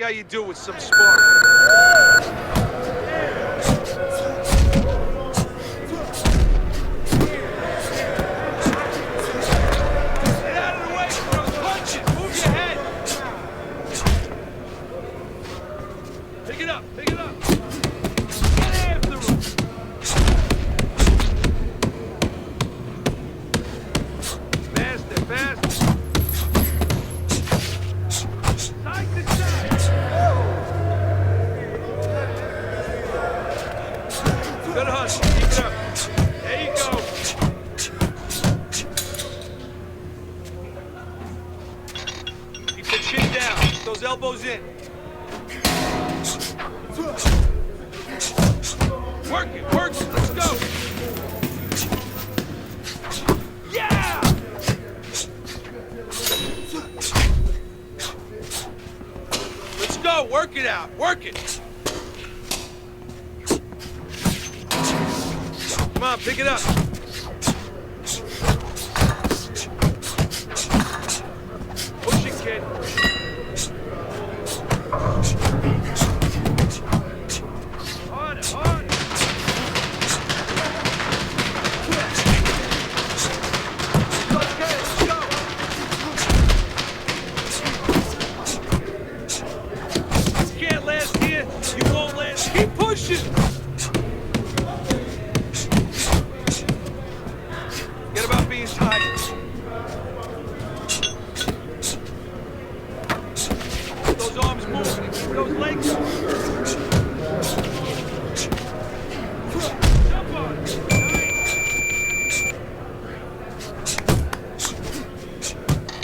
How you do with some spark? Get out of the way for those punches. Move your head. Pick it up. Pick it up. Get after him. Faster, faster. Side to side. Good hustle. Keep it up. There you go. Keep the chin down. Keep those elbows in. Work it. Work it. Let's go. Yeah! Let's go. Work it out. Work it. Come on, pick it up. Push it, kid. Harder, harder. Okay, let's go. You can't last here. You won't last. Keep pushing. Get about being tired. Keep those arms moving. Keep those legs moving. Jump on it.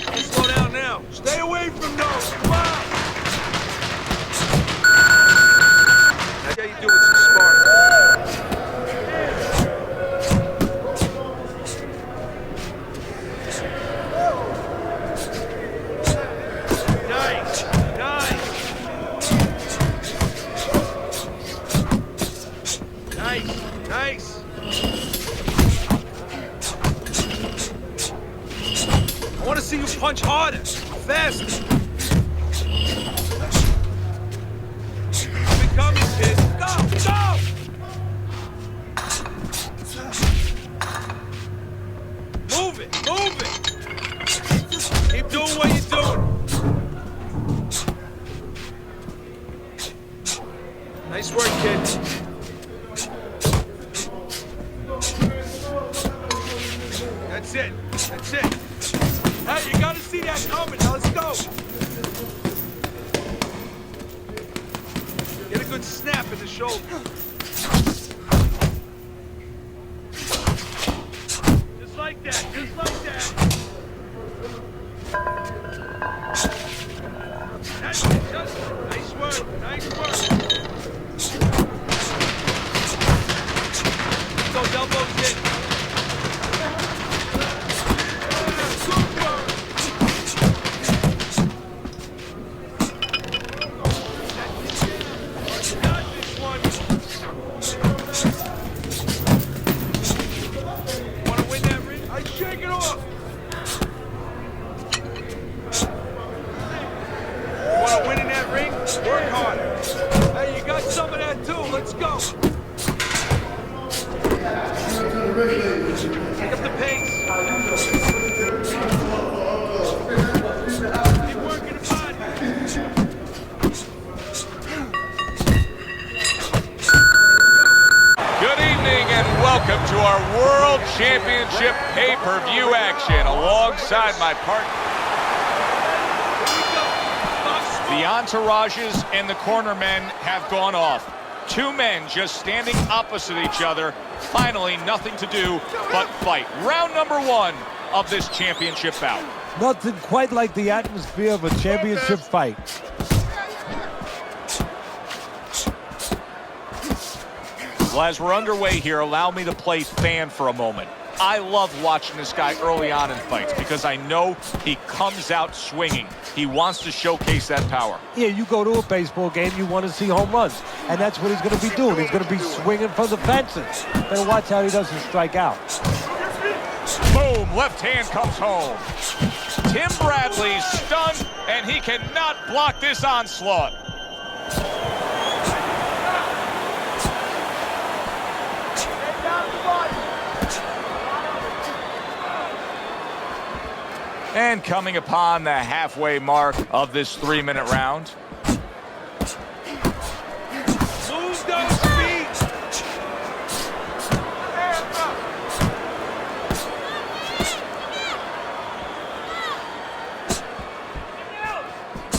Nice. Slow down now. Stay away from those. Come on. That's how you do it with some spark. Nice. I want to see you punch harder, faster. Keep it coming, kid. Go, go! Move it, move it. Keep doing what you're doing. Nice work, kid. That's it. That's it. Hey, you gotta see that coming. Now let's go. Get a good snap in the shoulder. Just like that. Just like that. That's it. Just nice work. Nice work. Keep those elbows in. Work hard. Hey, you got some of that too. Let's go. Pick up the pace. Keep working the body. Good evening and welcome to our World Championship pay-per-view action alongside my partner. The entourages and the cornermen have gone off. Two men just standing opposite each other. Finally, nothing to do but fight. Round number one of this championship bout. Nothing quite like the atmosphere of a championship fight. Well, as we're underway here, allow me to play fan for a moment. I love watching this guy early on in fights because I know he comes out swinging. He wants to showcase that power. Yeah, you go to a baseball game, you want to see home runs. And that's what he's going to be doing. He's going to be swinging for the fences. Better watch how he doesn't strike out. Boom, left hand comes home. Tim Bradley's stunned, and he cannot block this onslaught. And coming upon the halfway mark of this 3-minute round. Move those feet.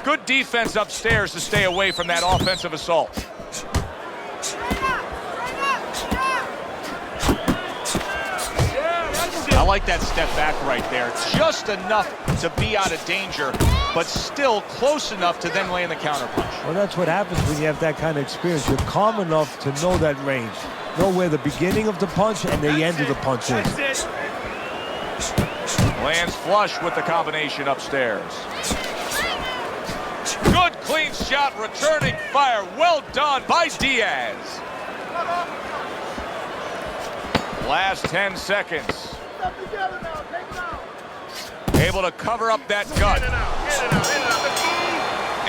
Good defense upstairs to stay away from that offensive assault. I like that step back right there. Just enough to be out of danger, but still close enough to then land the counterpunch. Well, that's what happens when you have that kind of experience. You're calm enough to know that range. Know where the beginning of the punch and the end of the punch is. Lands flush with the combination upstairs. Good clean shot, returning fire. Well done by Diaz. Last 10 seconds. Able to cover up that gut.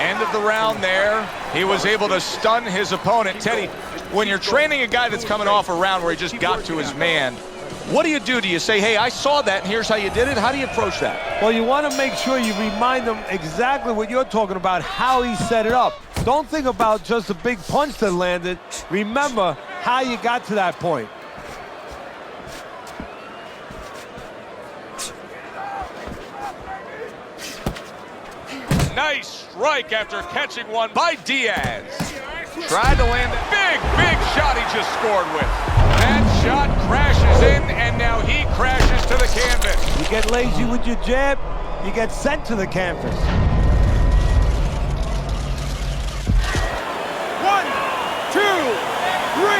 End of the round there. He was able to stun his opponent. Teddy, when you're training a guy that's coming off a round where he just got to his man, what do you do? Do you say, hey, I saw that and here's how you did it? How do you approach that? Well, you want to make sure you remind them exactly what you're talking about, how he set it up. Don't think about just the big punch that landed. Remember how you got to that point. Nice strike after catching one by Diaz. Tried to land a big shot he just scored with. That shot crashes in, and now he crashes to the canvas. You get lazy with your jab, you get sent to the canvas. 1, 2, 3,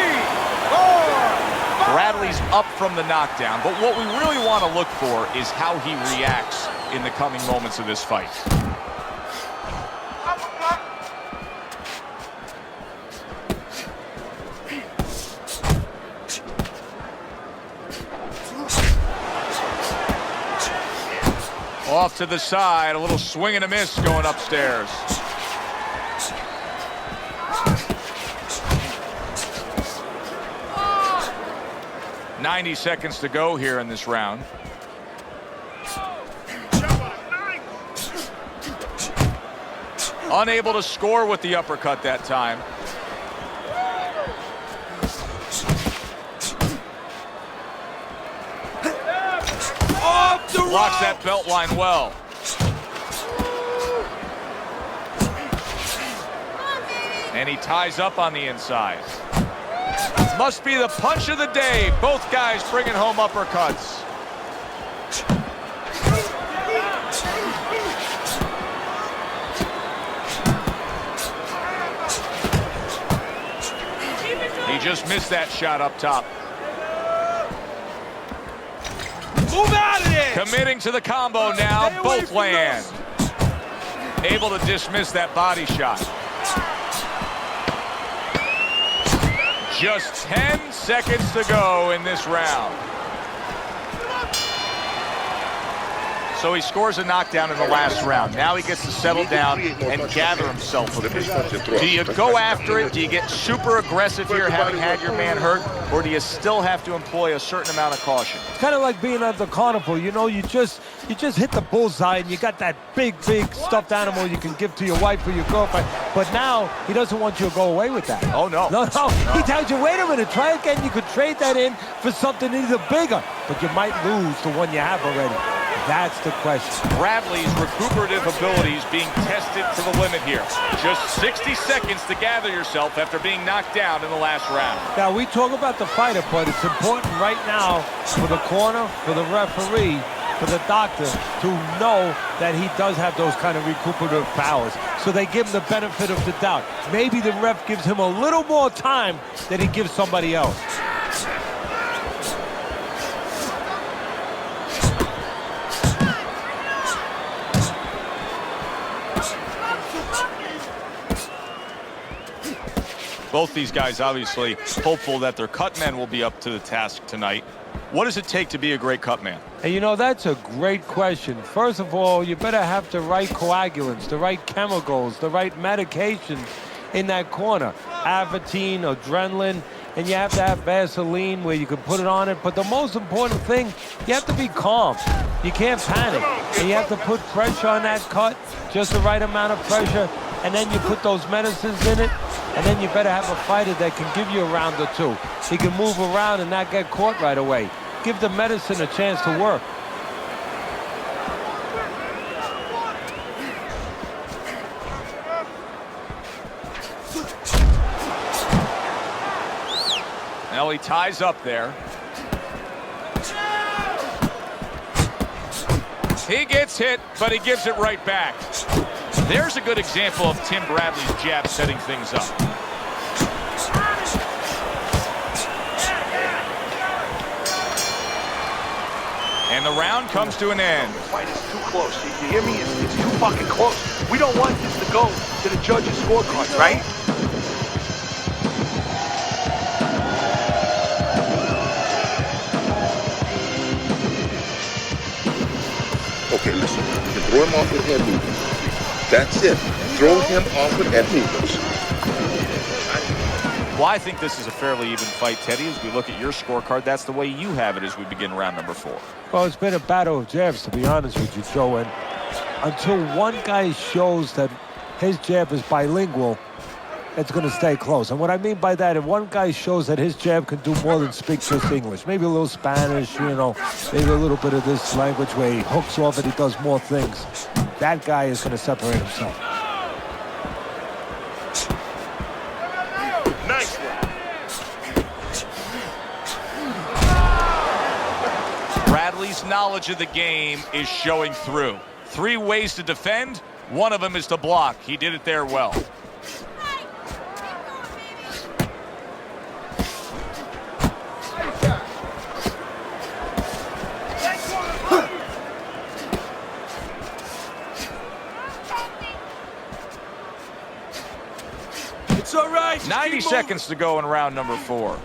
4. Bradley's up from the knockdown, but what we really want to look for is how he reacts in the coming moments of this fight. Off to the side, a little swing and a miss going upstairs. "90 seconds to go here in this round. Unable to score with the uppercut that time. Blocks that belt line well. And he ties up on the inside. Must be the punch of the day. Both guys bringing home uppercuts. He just missed that shot up top. Move out of there! Committing to the combo now, both land. Able to dismiss that body shot. Just 10 seconds to go in this round. So he scores a knockdown in the last round. Now he gets to settle down and gather himself a bit. Do you go after it? Do you get super aggressive here, having had your man hurt? Or do you still have to employ a certain amount of caution? It's kind of like being at the carnival. You know, you just hit the bullseye and you got that big stuffed animal you can give to your wife or your girlfriend. But now he doesn't want you to go away with that. Oh, no. No. He tells you, wait a minute, try again. You could trade that in for something either bigger, but you might lose the one you have already. That's the question. Bradley's recuperative abilities being tested to the limit here. Just 60 seconds to gather yourself after being knocked down in the last round. Now, we talk about the fighter, but it's important right now for the corner, for the referee, for the doctor to know that he does have those kind of recuperative powers. So they give him the benefit of the doubt. Maybe the ref gives him a little more time than he gives somebody else. Both these guys obviously hopeful that their cut men will be up to the task tonight. What does it take to be a great cut man? And you know, that's a great question. First of all, you better have the right coagulants, the right chemicals, the right medications in that corner. Avatine, adrenaline, and you have to have Vaseline where you can put it on it. But the most important thing, you have to be calm. You can't panic. And you have to put pressure on that cut, just the right amount of pressure, and then you put those medicines in it, and then you better have a fighter that can give you a round or two. He can move around and not get caught right away. Give the medicine a chance to work. Now he ties up there. He gets hit, but he gives it right back. There's a good example of Tim Bradley's jab setting things up. And the round comes to an end. The fight is too close. You hear me? It's too fucking close. We don't want this to go to the judges' scorecards, right? Okay, listen. You can throw him off with head movements. That's it. Throw him off with head movements. Well, I think this is a fairly even fight, Teddy. As we look at your scorecard, that's the way you have it as we begin round number 4. Well, it's been a battle of jabs, to be honest with you, Joe. And until one guy shows that his jab is bilingual, it's going to stay close. And what I mean by that, if one guy shows that his jab can do more than speak just English, maybe a little Spanish, you know, maybe a little bit of this language where he hooks off and he does more things, that guy is going to separate himself. Nice one. Bradley's knowledge of the game is showing through. 3 ways to defend. One of them is to block. He did it there well. It's all right. 90 seconds to go in round number 4.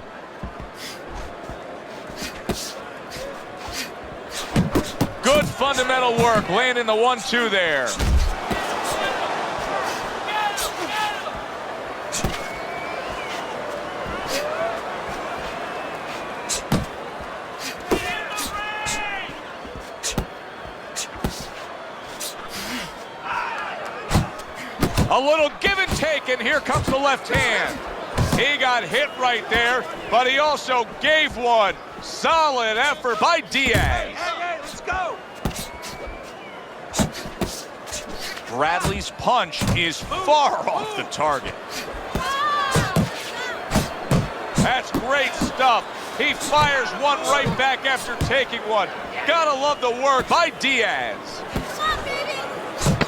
Good fundamental work, landing the 1-2 there. A little give and take, and here comes the left hand. He got hit right there, but he also gave one. Solid effort by Diaz. Hey, let's go. Bradley's punch is far off the target. That's great stuff. He fires one right back after taking one. Gotta love the work by Diaz.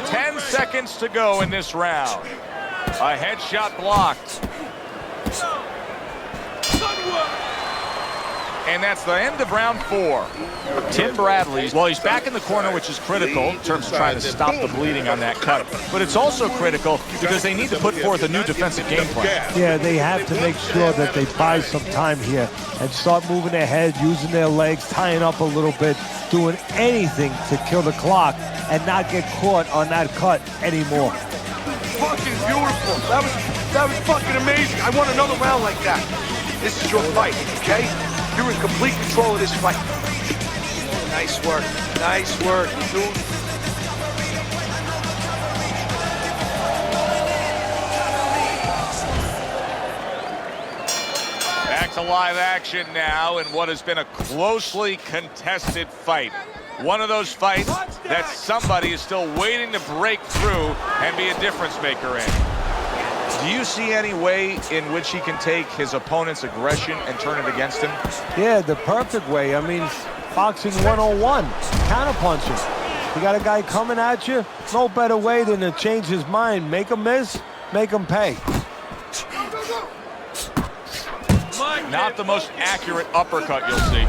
10 seconds to go in this round. A headshot blocked. And that's the end of round 4. Tim Bradley, well, he's back in the corner, which is critical in terms of trying to stop the bleeding on that cut. But it's also critical because they need to put forth a new defensive game plan. Yeah, they have to make sure that they buy some time here and start moving their head, using their legs, tying up a little bit, doing anything to kill the clock and not get caught on that cut anymore. Fucking beautiful. That was fucking amazing. I want another round like that. This is your fight, okay? You're in complete control of this fight. Nice work. Nice work, dude. Back to live action now in what has been a closely contested fight. One of those fights that somebody is still waiting to break through and be a difference maker in. Do you see any way in which he can take his opponent's aggression and turn it against him? Yeah, the perfect way. I mean, boxing 101, counterpunching. You got a guy coming at you, no better way than to change his mind. Make him miss, make him pay. Not the most accurate uppercut you'll see.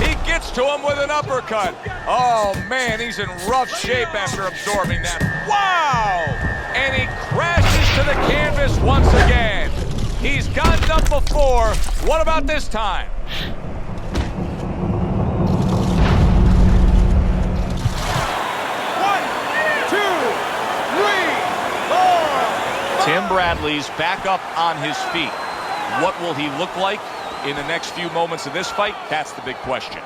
He gets to him with an uppercut. Oh, man, he's in rough shape after absorbing that. Wow! And he crashes to the canvas once again. He's gotten up before. What about this time? Tim Bradley's back up on his feet. What will he look like in the next few moments of this fight? That's the big question.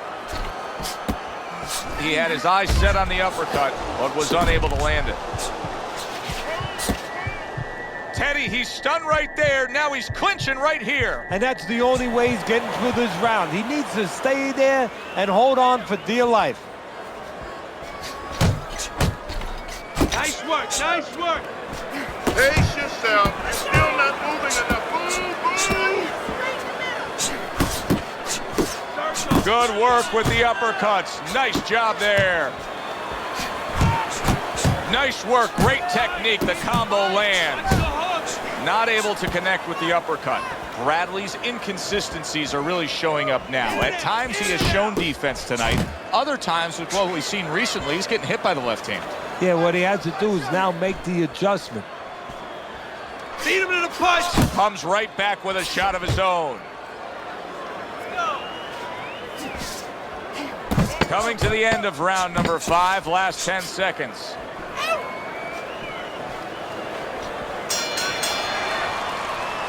He had his eyes set on the uppercut, but was unable to land it. Teddy, he's stunned right there. Now he's clinching right here. And that's the only way he's getting through this round. He needs to stay there and hold on for dear life. Nice work, nice work. Pace yourself. You're still not moving enough. Move. Good work with the uppercuts. Nice job there. Nice work, great technique. The combo lands. Not able to connect with the uppercut. Bradley's inconsistencies are really showing up now. At times he has shown defense tonight. Other times, with what we've seen recently, he's getting hit by the left hand. Yeah, what he has to do is now make the adjustment. Beat him to the punch. Comes right back with a shot of his own. Coming to the end of round number 5, last 10 seconds.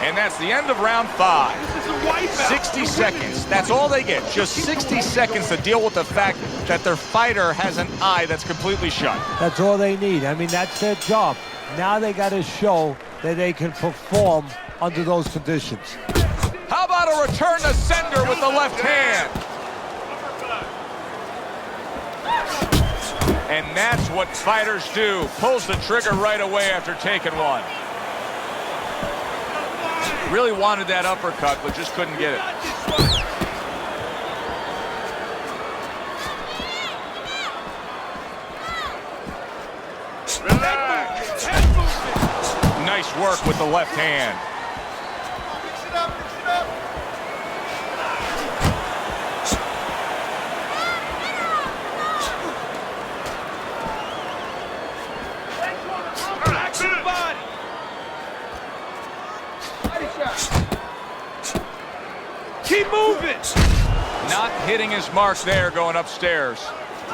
And that's the end of round 5. 60 seconds. That's all they get. Just 60 seconds to deal with the fact that their fighter has an eye that's completely shut. That's all they need. I mean, that's their job. Now they got to show that they can perform under those conditions. How about a return to sender with the left hand? And that's what fighters do. Pulls the trigger right away after taking one. Really wanted that uppercut, but just couldn't get it. Relax. Nice work with the left hand. Mix it up, mix it up. Relax your body. Keep moving. Not hitting his mark there going upstairs.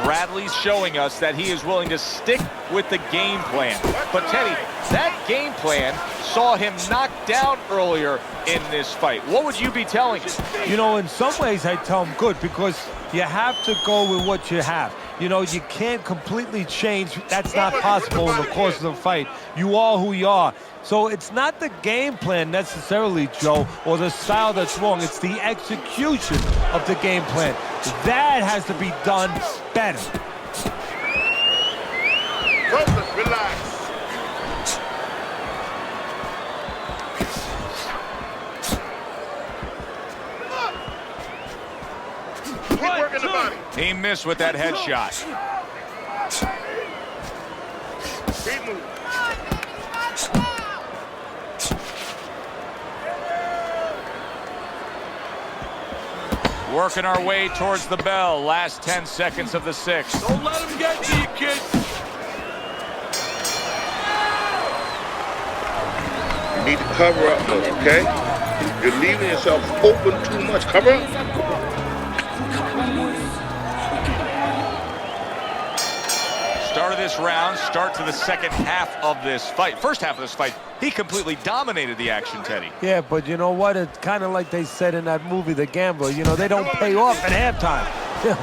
Bradley's showing us that he is willing to stick with the game plan. But Teddy, that game plan saw him knocked down earlier in this fight. What would you be telling him? You know, in some ways I tell him good, because you have to go with what you have. You know, you can't completely change. That's not possible in the course of the fight. You are who you are. So it's not the game plan necessarily, Joe, or the style that's wrong. It's the execution of the game plan. That has to be done better. Focus, relax. Keep working the body. He missed with that headshot. Keep moving. Working our way towards the bell. Last 10 seconds of the 6th. Don't let him get to you, kid. You need to cover up, okay? You're leaving yourself open too much. Cover up. Start of this round, start to the second half of this fight. First half of this fight, he completely dominated the action, Teddy. Yeah, but you know what? It's kind of like they said in that movie, The Gambler. You know, they don't pay off at halftime.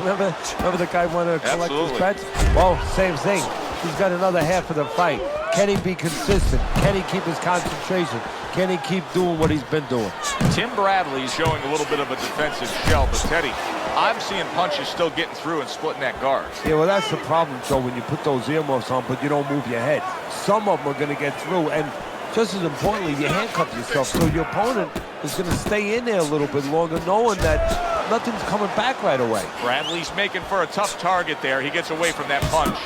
remember the guy wanted to collect his bets? Well, same thing. He's got another half of the fight. Can he be consistent? Can he keep his concentration? Can he keep doing what he's been doing? Tim Bradley's showing a little bit of a defensive shell, but Teddy, I'm seeing punches still getting through and splitting that guard. Yeah, well, that's the problem, Joe, when you put those earmuffs on, but you don't move your head. Some of them are going to get through, and just as importantly, you handcuff yourself, so your opponent is going to stay in there a little bit longer, knowing that nothing's coming back right away. Bradley's making for a tough target there. He gets away from that punch.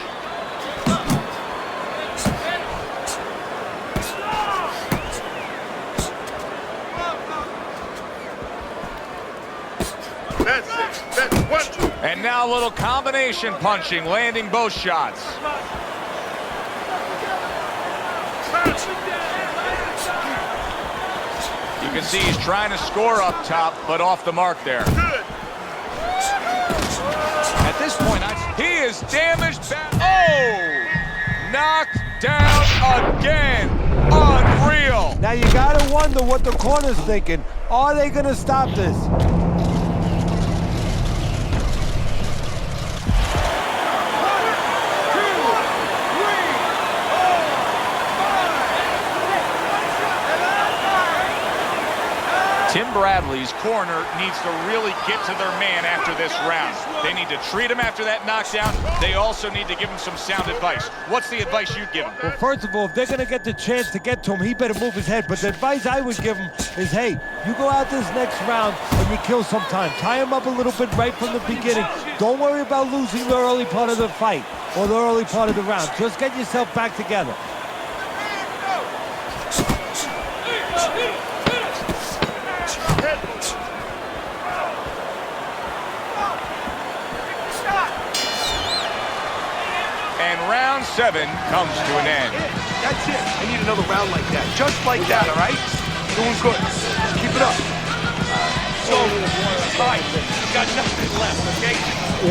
That's it. That's 1, 2. And now a little combination punching, landing both shots. You can see he's trying to score up top, but off the mark there. Good. At this point, he is damaged back. Oh! Knocked down again. Unreal. Now you gotta wonder what the corner's thinking. Are they gonna stop this? Tim Bradley's corner needs to really get to their man after this round. They need to treat him after that knockdown. They also need to give him some sound advice. What's the advice you'd give him? Well, first of all, if they're going to get the chance to get to him, he better move his head. But the advice I would give him is, hey, you go out this next round and you kill some time. Tie him up a little bit right from the beginning. Don't worry about losing the early part of the fight or the early part of the round. Just get yourself back together. And round 7 comes to an end. That's it. I need another round like that. Just like that, all right? Doing good. Keep it up. So, tight. You got nothing left, okay?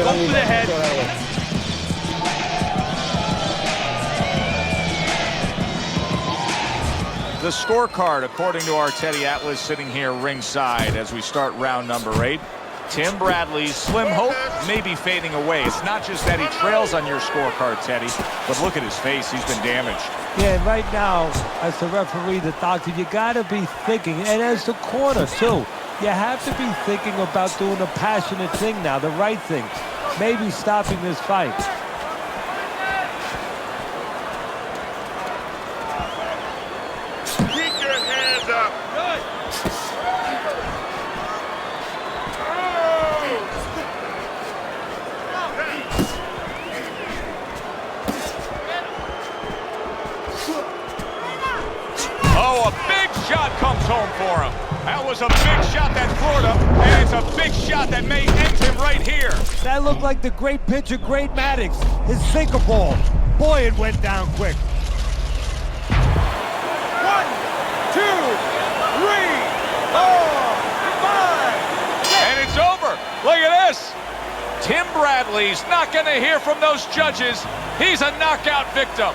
Go for the head. The scorecard, according to our Teddy Atlas, sitting here ringside as we start round number 8. Tim Bradley's slim hope may be fading away. It's not just that he trails on your scorecard, Teddy, but look at his face. He's been damaged. Yeah, and right now, as the referee, the doctor, you got to be thinking, and as the corner, too, you have to be thinking about doing a passionate thing now, the right thing, maybe stopping this fight. Keep your hands up. Oh, a big shot comes home for him. That was a big shot that floored him, and it's a big shot that may end him right here. That looked like the great pitcher, Great Maddox, his sinker ball. Boy, it went down quick. 1, 2, 3, 4, 5. And it's over. Look at this. Tim Bradley's not going to hear from those judges. He's a knockout victim.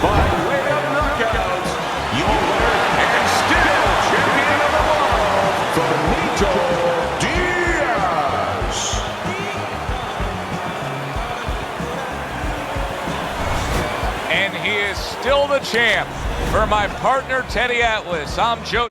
By way of knockout, your winner and still champion of the world, Diaz. And he is still the champ. For my partner, Teddy Atlas, I'm Joe.